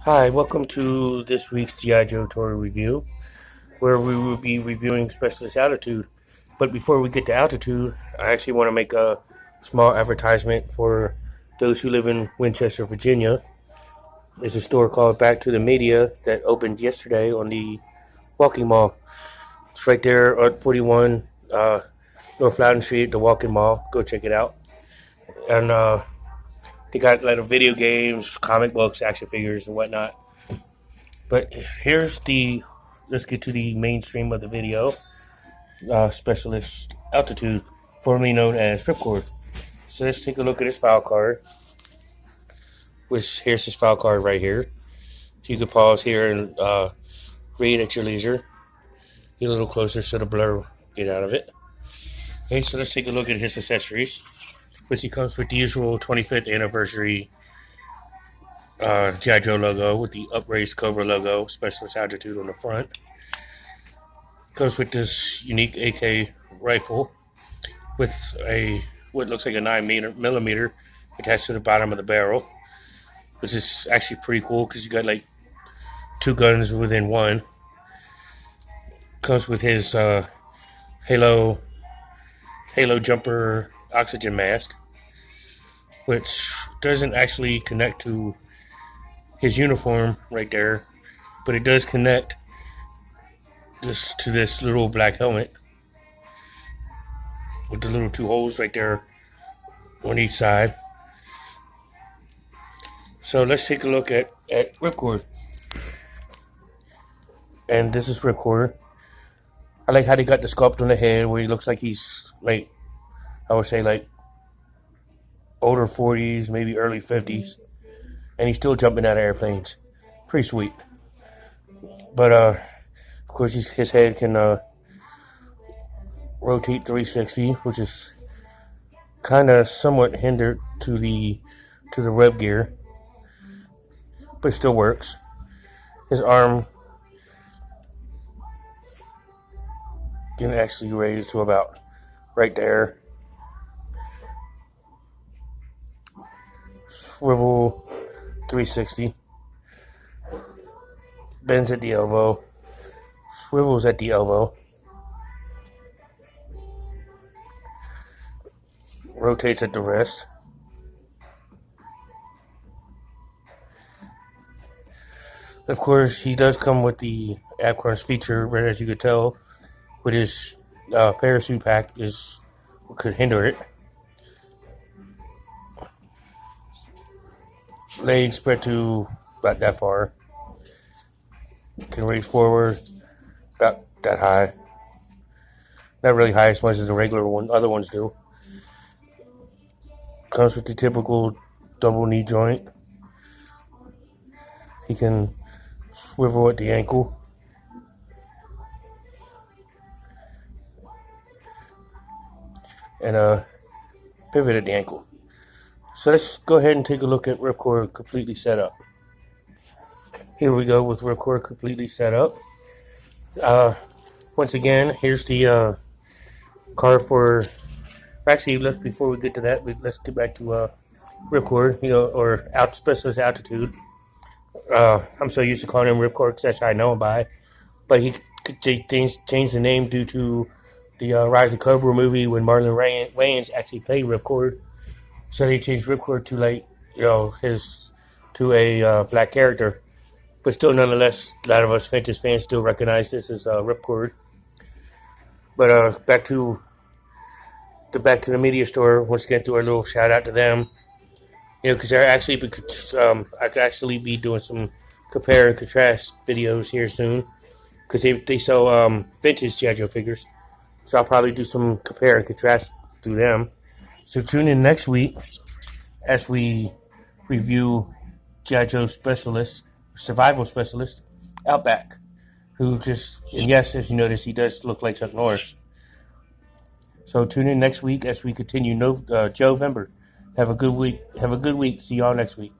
Hi, welcome to this week's G.I. Joe toy review, where we will be reviewing Specialist Altitude. But before we get to Altitude, I actually want to make a small advertisement for those who live in Winchester, Virginia. There's a store called Back to the Media that opened yesterday on the Walking Mall. It's right there at 41 North Loudon Street, the Walking Mall. Go check it out. And they got like video games, comic books, action figures, and whatnot. But let's get to the mainstream of the video. Specialist Altitude, formerly known as Ripcord. So let's take a look at his file card. Here's his file card right here. So you can pause here and read at your leisure. Get a little closer so the blur get out of it. Okay, so let's take a look at his accessories, which he comes with the usual 25th anniversary G.I. Joe logo with the upraised Cobra logo, Specialist Altitude on the front. Comes with this unique AK rifle with what looks like a 9mm attached to the bottom of the barrel, which is actually pretty cool because you got like two guns within one. Comes with his Halo jumper oxygen mask, which doesn't actually connect to his uniform right there, but it does connect to this little black helmet with the little two holes right there on each side. So let's take a look at Ripcord. And this is Ripcord. I like how they got the sculpt on the head where he looks like he's like, I would say like older 40s, maybe early 50s. And he's still jumping out of airplanes. Pretty sweet. But of course his head can rotate 360, which is kind of somewhat hindered to the rev gear, but it still works. His arm can actually raise to about right there. Swivel 360. Bends at the elbow. Swivels at the elbow. Rotates at the wrist. Of course, he does come with the ab crunch feature, right, as you could tell, with his parachute pack could hinder it. Legs spread to about that far. Can raise forward about that high. Not really high as much as the regular other ones do. Comes with the typical double knee joint. He can swivel at the ankle. And pivot at the ankle. So let's go ahead and take a look at Ripcord completely set up. Here we go with Ripcord completely set up. Once again, here's the card for. Actually, before we get to that, let's get back to Ripcord, or Specialist Altitude. I'm so used to calling him Ripcord because that's how I know him by. But he changed the name due to the Rise of Cobra movie when Marlon Wayans actually played Ripcord. So they changed Ripcord to a black character. But still, nonetheless, a lot of us Ventus fans still recognize this as Ripcord. But back to the media store. Once again, do a little shout out to them. Because they're actually, I could actually be doing some compare and contrast videos here soon. Because they sell vintage G.I. Joe figures. So I'll probably do some compare and contrast through them. So tune in next week as we review G.I. Joe Survival Specialist, Outback. And yes, as you notice, he does look like Chuck Norris. So tune in next week as we continue Joe-vember. Have a good week. See y'all next week.